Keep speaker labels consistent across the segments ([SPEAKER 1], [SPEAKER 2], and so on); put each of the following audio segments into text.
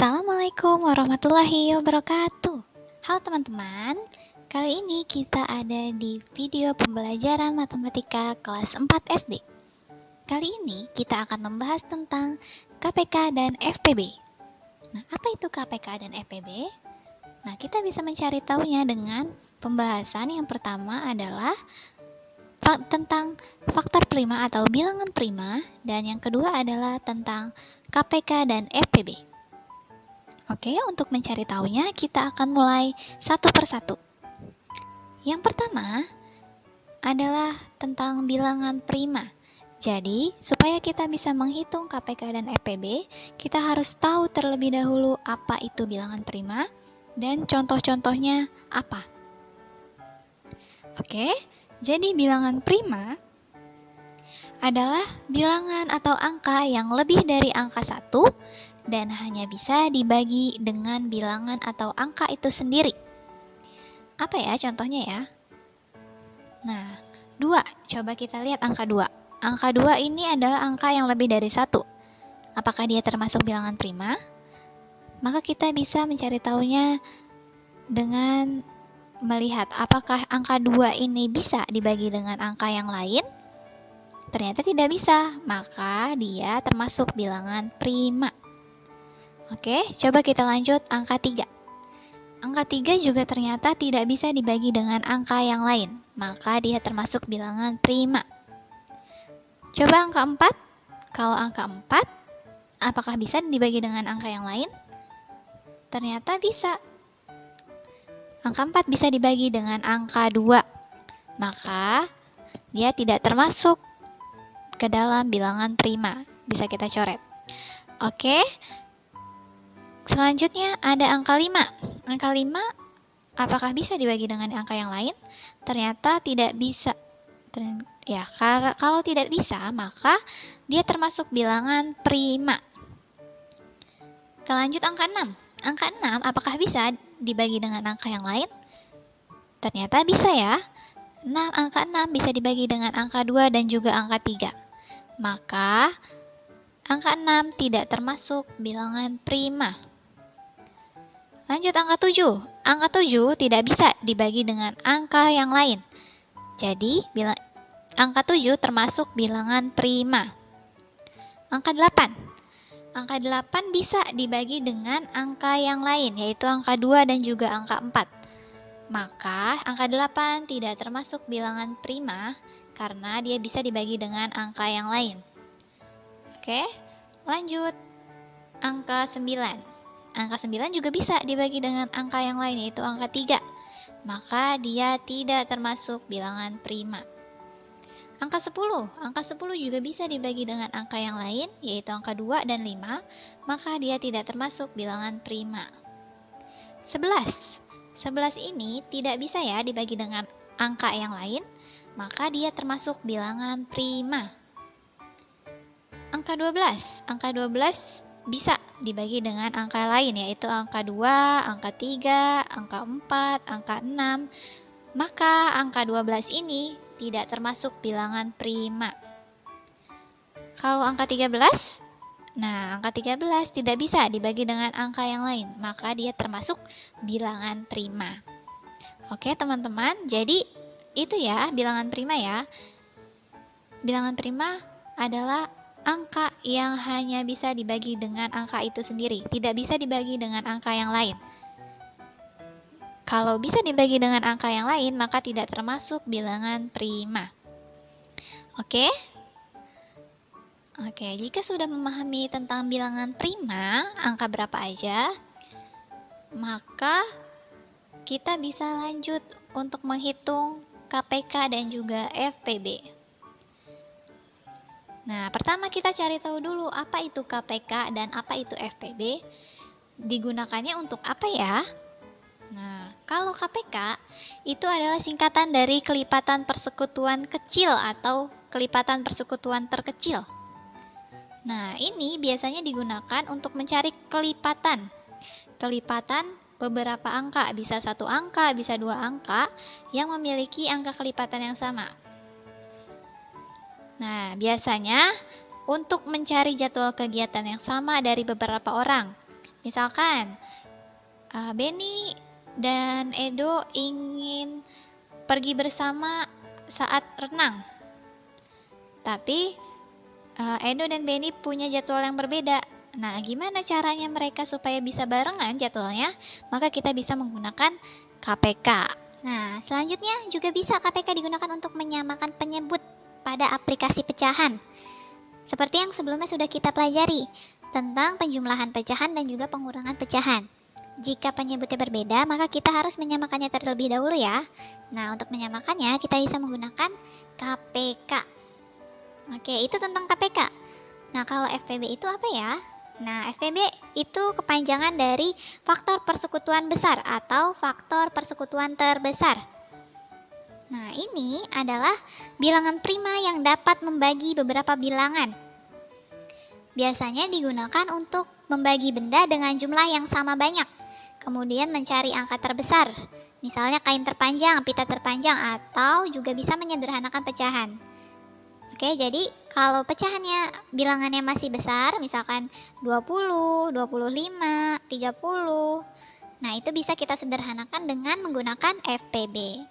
[SPEAKER 1] Assalamualaikum warahmatullahi wabarakatuh. Halo teman-teman, kali ini kita ada di video pembelajaran matematika kelas 4 SD. Kali ini kita akan membahas tentang KPK dan FPB. Nah, apa itu KPK dan FPB? Nah, kita bisa mencari tahunya dengan pembahasan yang pertama adalah tentang faktor prima atau bilangan prima, dan yang kedua adalah tentang KPK dan FPB. Oke, untuk mencari tahunya kita akan mulai satu persatu. Yang pertama adalah tentang bilangan prima. Jadi, supaya kita bisa menghitung KPK dan FPB, kita harus tahu terlebih dahulu apa itu bilangan prima dan contoh-contohnya apa. Oke, jadi bilangan prima adalah bilangan atau angka yang lebih dari angka 1 dan hanya bisa dibagi dengan bilangan atau angka itu sendiri. Apa ya contohnya ya? Nah, 2. Coba kita lihat angka 2. Angka 2 ini adalah angka yang lebih dari 1. Apakah dia termasuk bilangan prima? Maka kita bisa mencari tahunya dengan melihat apakah angka 2 ini bisa dibagi dengan angka yang lain. Ternyata tidak bisa, maka dia termasuk bilangan prima. Oke, coba kita lanjut angka 3. Angka 3 juga ternyata tidak bisa dibagi dengan angka yang lain, maka dia termasuk bilangan prima. Coba angka 4. Kalau angka 4, apakah bisa dibagi dengan angka yang lain? Ternyata bisa. Angka 4 bisa dibagi dengan angka 2, maka dia tidak termasuk ke dalam bilangan prima. Bisa kita coret. Oke. Selanjutnya ada angka 5. Angka 5 apakah bisa dibagi dengan angka yang lain? Ternyata tidak bisa. Ya, kalau tidak bisa, maka dia termasuk bilangan prima. Kita lanjut angka 6. Angka 6 apakah bisa dibagi dengan angka yang lain? Ternyata bisa ya. Angka 6 bisa dibagi dengan angka 2 dan juga angka 3. Maka angka 6 tidak termasuk bilangan prima. Lanjut angka 7. Angka 7 tidak bisa dibagi dengan angka yang lain. Jadi, angka 7 termasuk bilangan prima. Angka 8. Angka 8 bisa dibagi dengan angka yang lain, yaitu angka 2 dan juga angka 4. Maka, angka 8 tidak termasuk bilangan prima karena dia bisa dibagi dengan angka yang lain. Oke, lanjut. Angka 9. Angka 9 juga bisa dibagi dengan angka yang lain, yaitu angka 3. Maka dia tidak termasuk bilangan prima. Angka 10. Angka 10 juga bisa dibagi dengan angka yang lain, yaitu angka 2 dan 5. Maka dia tidak termasuk bilangan prima. 11. 11 ini tidak bisa ya dibagi dengan angka yang lain, maka dia termasuk bilangan prima. Angka 12. Angka 12 bisa dibagi dengan angka lain, yaitu angka 2, angka 3, angka 4, angka 6. Maka angka 12 ini tidak termasuk bilangan prima. Kalau angka 13, angka 13 tidak bisa dibagi dengan angka yang lain, maka dia termasuk bilangan prima. Oke teman-teman, jadi itu ya bilangan prima ya. Bilangan prima adalah angka yang hanya bisa dibagi dengan angka itu sendiri, tidak bisa dibagi dengan angka yang lain. Kalau bisa dibagi dengan angka yang lain, maka tidak termasuk bilangan prima. Oke? Oke, jika sudah memahami tentang bilangan prima, angka berapa aja, maka kita bisa lanjut untuk menghitung KPK dan juga FPB. Nah, pertama kita cari tahu dulu apa itu KPK dan apa itu FPB. Digunakannya untuk apa ya? Nah, kalau KPK itu adalah singkatan dari kelipatan persekutuan kecil atau kelipatan persekutuan terkecil. Nah, ini biasanya digunakan untuk mencari kelipatan. Kelipatan beberapa angka, bisa 1 angka, bisa 2 angka yang memiliki angka kelipatan yang sama. Nah, biasanya untuk mencari jadwal kegiatan yang sama dari beberapa orang, Misalkan Benny dan Edo ingin pergi bersama saat renang. Tapi Edo dan Benny punya jadwal yang berbeda. Nah, gimana caranya mereka supaya bisa barengan jadwalnya? Maka kita bisa menggunakan KPK.
[SPEAKER 2] Nah, selanjutnya juga bisa KPK digunakan untuk menyamakan penyebut pada aplikasi pecahan. Seperti yang sebelumnya sudah kita pelajari tentang penjumlahan pecahan dan juga pengurangan pecahan. Jika penyebutnya berbeda, maka kita harus menyamakannya terlebih dahulu ya. Nah, untuk menyamakannya kita bisa menggunakan KPK. Oke, itu tentang KPK. Nah, kalau FPB itu apa ya? Nah, FPB itu kepanjangan dari faktor persekutuan besar atau faktor persekutuan terbesar. Nah, ini adalah bilangan prima yang dapat membagi beberapa bilangan. Biasanya digunakan untuk membagi benda dengan jumlah yang sama banyak. Kemudian mencari angka terbesar, misalnya kain terpanjang, pita terpanjang, atau juga bisa menyederhanakan pecahan. Oke, jadi kalau pecahannya bilangannya masih besar, misalkan 20, 25, 30, nah itu bisa kita sederhanakan dengan menggunakan FPB.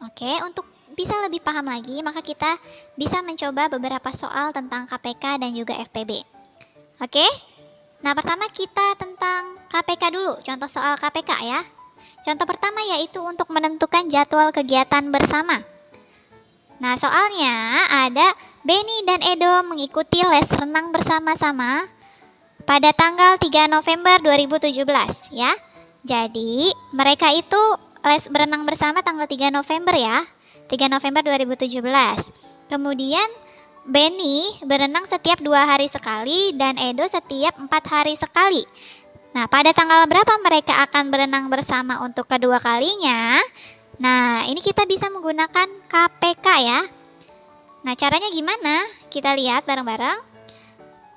[SPEAKER 2] Oke, untuk bisa lebih paham lagi, maka kita bisa mencoba beberapa soal tentang KPK dan juga FPB. Oke? Nah, pertama kita tentang KPK dulu, contoh soal KPK ya. Contoh pertama yaitu untuk menentukan jadwal kegiatan bersama. Nah, soalnya ada Benny dan Edo mengikuti les renang bersama-sama pada tanggal 3 November 2017 ya. Jadi, mereka itu les berenang bersama tanggal 3 November ya. 3 November 2017. Kemudian Benny berenang setiap 2 hari sekali dan Edo setiap 4 hari sekali. Nah, pada tanggal berapa mereka akan berenang bersama untuk kedua kalinya? Nah, ini kita bisa menggunakan KPK ya. Nah, caranya gimana? Kita lihat bareng-bareng.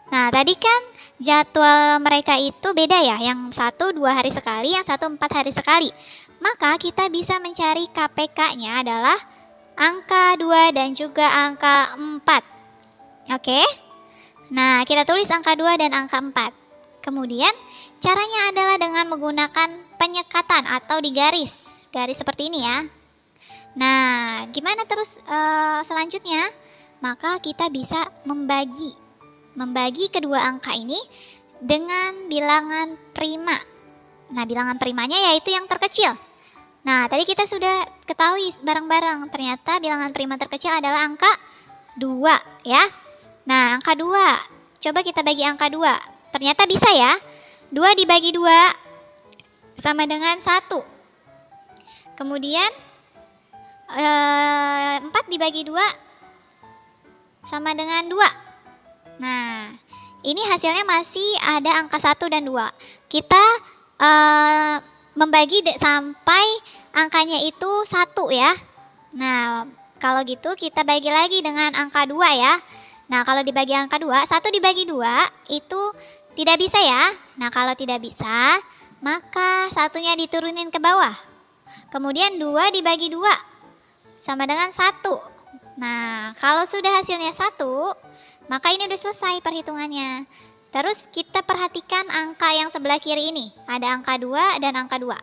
[SPEAKER 2] Nah, tadi kan jadwal mereka itu beda ya. Yang satu 2 hari sekali, yang satu 4 hari sekali. Maka kita bisa mencari KPK-nya adalah angka 2 dan juga angka 4. Oke, nah kita tulis angka 2 dan angka 4. Kemudian caranya adalah dengan menggunakan penyekatan atau digaris. Garis seperti ini ya. Nah, gimana terus selanjutnya? Maka kita bisa membagi kedua angka ini dengan bilangan prima. Nah, bilangan primanya yaitu yang terkecil. Nah, tadi kita sudah ketahui bareng-bareng ternyata bilangan prima terkecil adalah angka 2 ya. Nah, angka 2. Coba kita bagi angka 2. Ternyata bisa ya. 2 dibagi 2 sama dengan 1. Kemudian 4 dibagi 2 sama dengan 2. Nah, ini hasilnya masih ada angka 1 dan 2. Kita membagi sampai angkanya itu 1 ya. Nah, kalau gitu kita bagi lagi dengan angka 2 ya. Nah, kalau dibagi angka 2, 1 dibagi 2 itu tidak bisa ya. Nah, kalau tidak bisa, maka satunya diturunin ke bawah. Kemudian 2 dibagi 2 sama dengan 1. Nah, kalau sudah hasilnya 1, maka ini udah selesai perhitungannya. Terus kita perhatikan angka yang sebelah kiri ini. Ada angka 2 dan angka 2.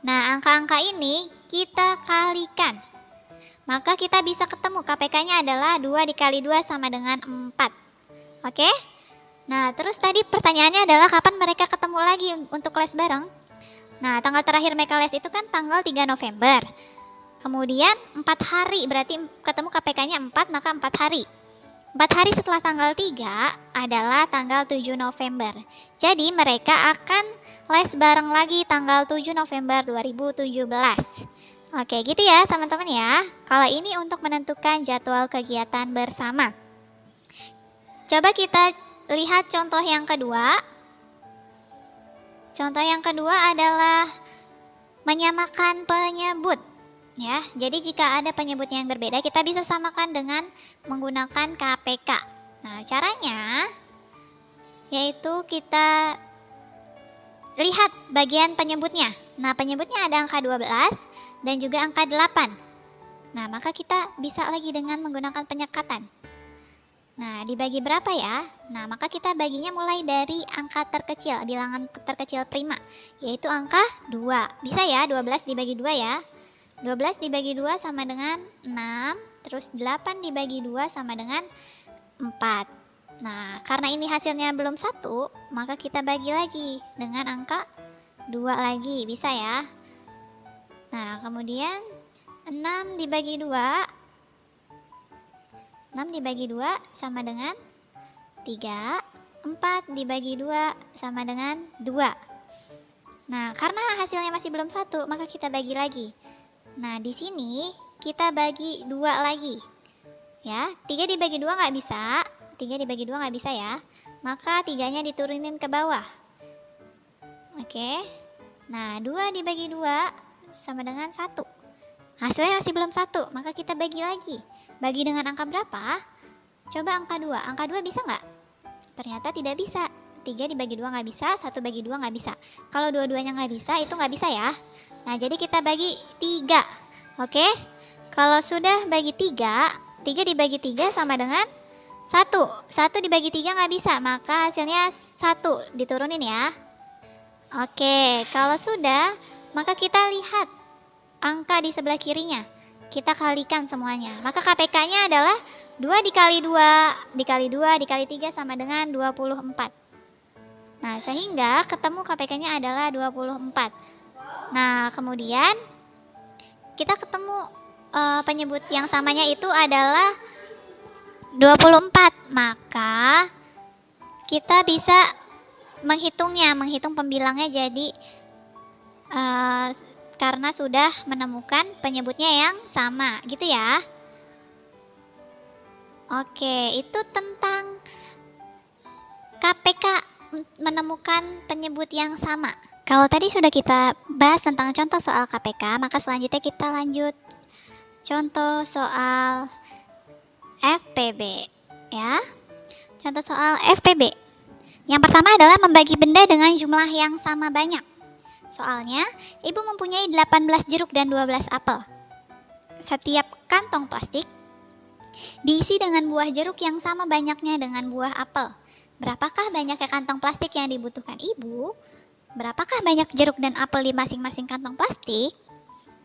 [SPEAKER 2] Nah, angka-angka ini kita kalikan. Maka kita bisa ketemu KPK-nya adalah 2 dikali 2 sama dengan 4. Oke? Nah, terus tadi pertanyaannya adalah kapan mereka ketemu lagi untuk les bareng? Nah, tanggal terakhir mereka les itu kan tanggal 3 November. Kemudian 4 hari, berarti ketemu KPK-nya 4, maka 4 hari. 4 hari setelah tanggal 3 adalah tanggal 7 November. Jadi mereka akan les bareng lagi tanggal 7 November 2017. Oke, gitu ya teman-teman ya. Kalau ini untuk menentukan jadwal kegiatan bersama. Coba kita lihat contoh yang kedua. Contoh yang kedua adalah menyamakan penyebut. Ya, jadi jika ada penyebut yang berbeda, kita bisa samakan dengan menggunakan KPK. Nah, caranya yaitu kita lihat bagian penyebutnya. Nah, penyebutnya ada angka 12 dan juga angka 8. Nah, maka kita bisa lagi dengan menggunakan penyekatan. Nah, dibagi berapa ya? Nah, maka kita baginya mulai dari angka terkecil, bilangan terkecil prima, yaitu angka 2. Bisa ya, 12 dibagi 2 ya. 12 dibagi 2 sama dengan 6, terus 8 dibagi 2 sama dengan 4. Nah, karena ini hasilnya belum 1, maka kita bagi lagi dengan angka 2 lagi, bisa ya. Nah, kemudian 6 dibagi 2 sama dengan 3, 4 dibagi 2 sama dengan 2. Nah, karena hasilnya masih belum 1, maka kita bagi lagi. Nah, di sini kita bagi 2 lagi. Ya, 3 dibagi 2 nggak bisa. 3 dibagi 2 nggak bisa ya. Maka 3-nya diturunin ke bawah. Oke. Nah, 2 dibagi 2 sama dengan 1. Hasilnya masih belum 1, maka kita bagi lagi. Bagi dengan angka berapa? Coba angka 2. Angka 2 bisa nggak? Ternyata tidak bisa. 3 dibagi 2 nggak bisa, 1 bagi 2 nggak bisa. Kalau dua-duanya nggak bisa, itu nggak bisa ya. Nah, jadi kita bagi 3. Oke? Kalau sudah bagi 3, 3 dibagi 3 sama dengan 1. 1 dibagi 3 nggak bisa, maka hasilnya 1. Diturunin ya. Oke, kalau sudah, maka kita lihat angka di sebelah kirinya. Kita kalikan semuanya. Maka KPK-nya adalah 2 dikali 2 dikali 2 dikali 3 sama dengan 24. Nah, sehingga ketemu KPK-nya adalah 24. Nah, kemudian kita ketemu penyebut yang samanya itu adalah 24. Maka kita bisa menghitung pembilangnya jadi karena sudah menemukan penyebutnya yang sama, gitu ya. Oke, itu tentang KPK menemukan penyebut yang sama. Kalau tadi sudah kita bahas tentang contoh soal KPK, maka selanjutnya kita lanjut contoh soal FPB ya. Contoh soal FPB. Yang pertama adalah membagi benda dengan jumlah yang sama banyak. Soalnya, ibu mempunyai 18 jeruk dan 12 apel. Setiap kantong plastik diisi dengan buah jeruk yang sama banyaknya dengan buah apel. Berapakah banyaknya kantong plastik yang dibutuhkan ibu? Berapakah banyak jeruk dan apel di masing-masing kantong plastik?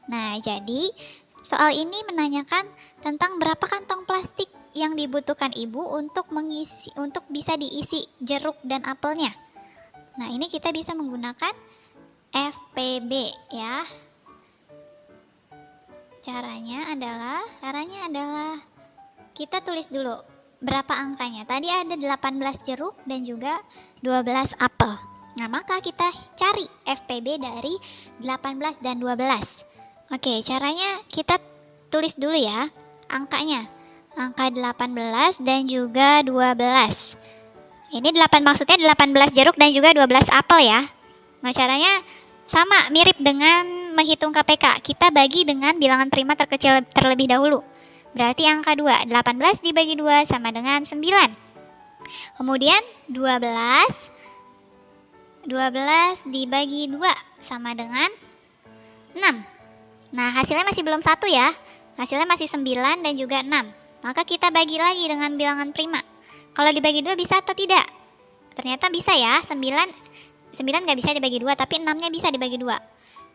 [SPEAKER 2] Nah, jadi soal ini menanyakan tentang berapa kantong plastik yang dibutuhkan ibu untuk bisa diisi jeruk dan apelnya. Nah, ini kita bisa menggunakan FPB ya. Caranya adalah kita tulis dulu berapa angkanya. Tadi ada 18 jeruk dan juga 12 apel. Nah, maka kita cari FPB dari 18 dan 12. Oke, caranya kita tulis dulu ya angkanya. Angka 18 dan juga 12. Ini maksudnya 18 jeruk dan juga 12 apel ya. Nah, caranya sama, mirip dengan menghitung KPK. Kita bagi dengan bilangan prima terkecil terlebih dahulu. Berarti angka 2, 18 dibagi 2 sama dengan 9. Kemudian 12 dibagi 2 sama dengan 6. Nah, hasilnya masih belum 1 ya. Hasilnya masih 9 dan juga 6. Maka kita bagi lagi dengan bilangan prima. Kalau dibagi 2 bisa atau tidak? Ternyata bisa ya. 9 nggak bisa dibagi 2, tapi 6-nya bisa dibagi 2.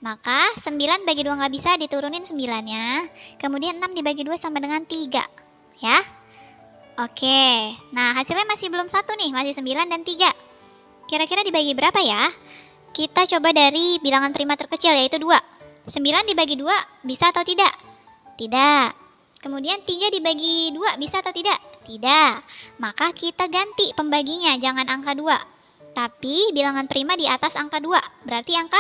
[SPEAKER 2] Maka 9 bagi 2 nggak bisa, diturunin 9-nya. Kemudian 6 dibagi 2 sama dengan 3. Ya. Oke. Nah, hasilnya masih belum 1 nih, masih 9 dan 3. Kira-kira dibagi berapa ya? Kita coba dari bilangan prima terkecil, yaitu 2. 9 dibagi 2 bisa atau tidak? Tidak. Kemudian 3 dibagi 2 bisa atau tidak? Tidak. Maka kita ganti pembaginya, jangan angka 2. Tapi bilangan prima di atas angka 2. Berarti angka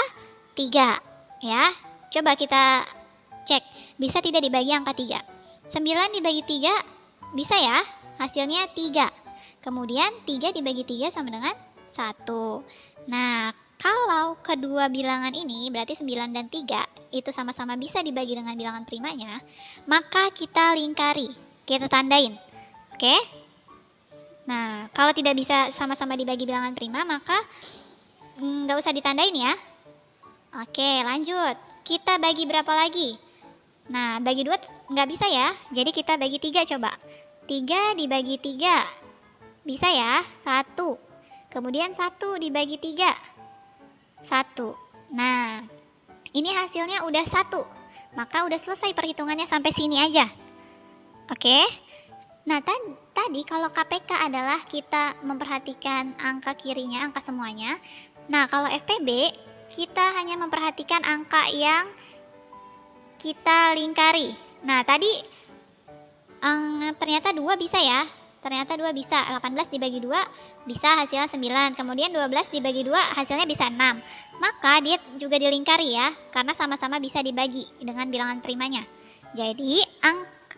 [SPEAKER 2] 3. Ya, coba kita cek. Bisa tidak dibagi angka 3? 9 dibagi 3 bisa ya? Hasilnya 3. Kemudian 3 dibagi 3 sama dengan 1. Nah, kalau kedua bilangan ini berarti 9 dan 3 itu sama-sama bisa dibagi dengan bilangan primanya, maka kita lingkari, kita tandain. Oke? Nah, kalau tidak bisa sama-sama dibagi bilangan prima, maka nggak usah ditandain ya. Oke, lanjut. Kita bagi berapa lagi? Nah, bagi 2 nggak bisa ya. Jadi kita bagi 3 coba. 3 dibagi 3. Bisa ya? 1. Kemudian 1 dibagi 3. 1. Nah, ini hasilnya udah 1. Maka udah selesai perhitungannya sampai sini aja. Oke? Nah, tadi kalau KPK adalah kita memperhatikan angka kirinya, angka semuanya. Nah, kalau FPB, kita hanya memperhatikan angka yang kita lingkari. Nah, tadi ternyata 2 bisa ya. Ternyata 2 bisa. 18 dibagi 2 bisa hasilnya 9. Kemudian 12 dibagi 2 hasilnya bisa 6. Maka dia juga dilingkari ya, karena sama-sama bisa dibagi dengan bilangan primanya. Jadi,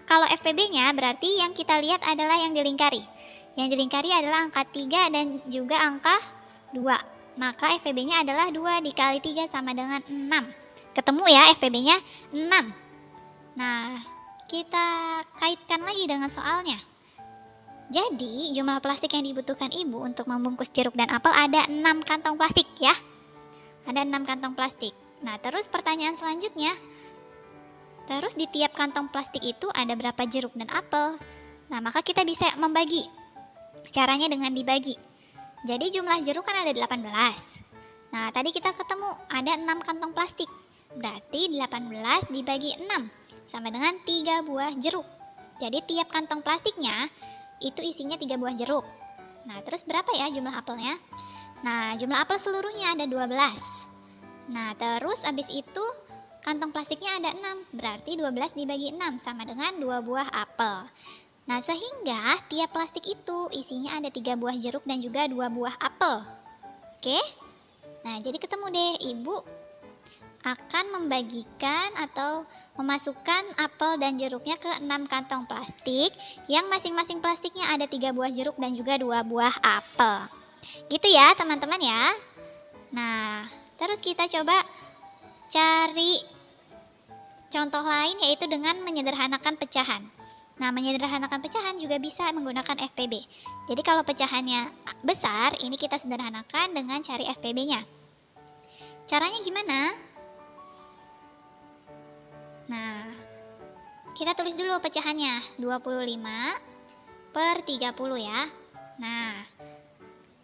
[SPEAKER 2] kalau FPB-nya berarti yang kita lihat adalah yang dilingkari. Yang dilingkari adalah angka 3 dan juga angka 2. Maka FPB-nya adalah 2 dikali 3 sama dengan 6. Ketemu ya FPB-nya 6. Nah, kita kaitkan lagi dengan soalnya. Jadi, jumlah plastik yang dibutuhkan ibu untuk membungkus jeruk dan apel ada 6 kantong plastik ya. Ada 6 kantong plastik. Nah, terus pertanyaan selanjutnya, terus di tiap kantong plastik itu ada berapa jeruk dan apel? Nah, maka kita bisa membagi. Caranya dengan dibagi. Jadi jumlah jeruk kan ada 18. Nah, tadi kita ketemu ada 6 kantong plastik. Berarti 18 dibagi 6 sama dengan 3 buah jeruk. Jadi tiap kantong plastiknya itu isinya 3 buah jeruk. Nah, terus berapa ya jumlah apelnya? Nah, jumlah apel seluruhnya ada 12. Nah, terus habis itu kantong plastiknya ada 6, berarti 12 dibagi 6 sama dengan 2 buah apel. Nah, sehingga tiap plastik itu isinya ada 3 buah jeruk dan juga 2 buah apel. Oke? Nah, jadi ketemu deh, ibu akan membagikan atau memasukkan apel dan jeruknya ke 6 kantong plastik yang masing-masing plastiknya ada 3 buah jeruk dan juga 2 buah apel. Gitu ya, teman-teman ya. Nah, terus kita coba cari contoh lain yaitu dengan menyederhanakan pecahan. Nah, menyederhanakan pecahan juga bisa menggunakan FPB. Jadi kalau pecahannya besar, ini kita sederhanakan dengan cari FPB-nya. Caranya gimana? Nah, kita tulis dulu pecahannya, 25 per 30 ya. Nah,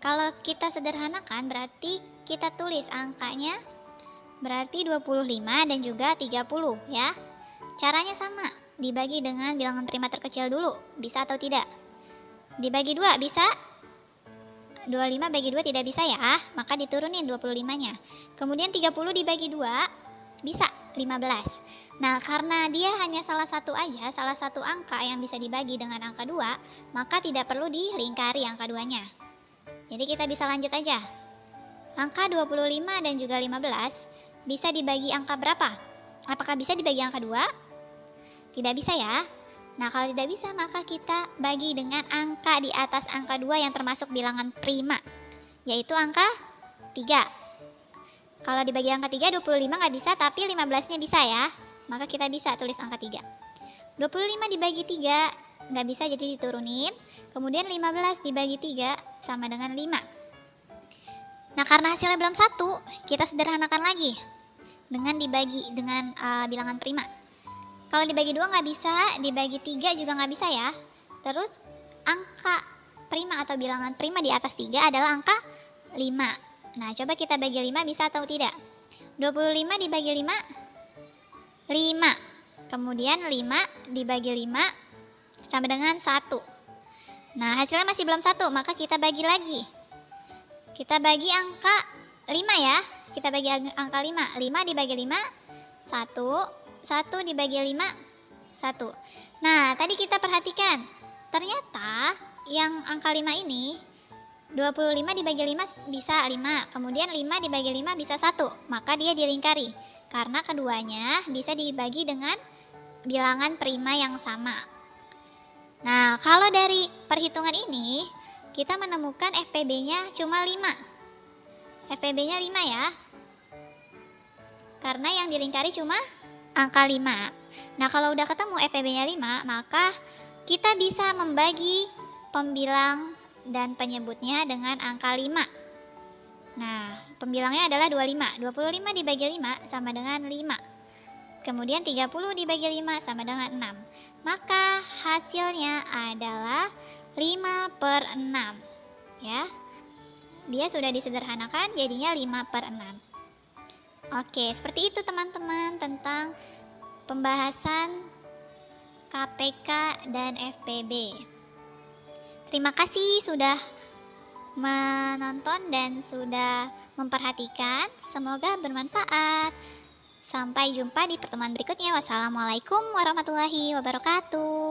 [SPEAKER 2] kalau kita sederhanakan berarti kita tulis angkanya berarti 25 dan juga 30 ya. Caranya sama, dibagi dengan bilangan prima terkecil dulu, bisa atau tidak? Dibagi 2 bisa? 25 bagi 2 tidak bisa ya, maka diturunin 25-nya. Kemudian 30 dibagi 2 bisa 15. Nah, karena dia hanya salah satu aja, salah satu angka yang bisa dibagi dengan angka 2, maka tidak perlu dilingkari angka 2-nya. Jadi kita bisa lanjut aja. Angka 25 dan juga 15 bisa dibagi angka berapa? Apakah bisa dibagi angka 2? Tidak bisa ya. Nah, kalau tidak bisa maka kita bagi dengan angka di atas angka 2 yang termasuk bilangan prima, yaitu angka 3. Kalau dibagi angka 3, 25 nggak bisa, tapi 15-nya bisa ya. Maka kita bisa tulis angka 3. 25 dibagi 3 nggak bisa, jadi diturunin. Kemudian 15 dibagi 3 sama dengan 5. Nah, karena hasilnya belum 1, kita sederhanakan lagi dengan dibagi dengan bilangan prima. Kalau dibagi 2 nggak bisa, dibagi 3 juga nggak bisa ya. Terus angka prima atau bilangan prima di atas 3 adalah angka 5. Nah, coba kita bagi 5 bisa atau tidak? 25 dibagi 5, 5. Kemudian 5 dibagi 5 sama dengan 1. Nah, hasilnya masih belum 1, maka kita bagi lagi. Kita bagi angka 5 ya. Kita bagi angka 5. 5 dibagi 5, 1. 1 dibagi 5, 1. Nah, tadi kita perhatikan. Ternyata yang angka 5 ini, 25 dibagi 5 bisa 5. Kemudian 5 dibagi 5 bisa 1. Maka dia dilingkari. Karena keduanya bisa dibagi dengan bilangan prima yang sama. Nah, kalau dari perhitungan ini, kita menemukan FPB-nya cuma 5. FPB-nya 5 ya. Karena yang dilingkari cuma angka 5. Nah, kalau udah ketemu FPB-nya 5, maka kita bisa membagi pembilang dan penyebutnya dengan angka 5. Nah, pembilangnya adalah 25. 25 dibagi 5 sama dengan 5. Kemudian 30 dibagi 5 sama dengan 6. Maka hasilnya adalah 5/6. Ya. Dia sudah disederhanakan jadinya 5/6. Oke, seperti itu teman-teman tentang pembahasan KPK dan FPB. Terima kasih sudah menonton dan sudah memperhatikan. Semoga bermanfaat. Sampai jumpa di pertemuan berikutnya. Wassalamualaikum warahmatullahi wabarakatuh.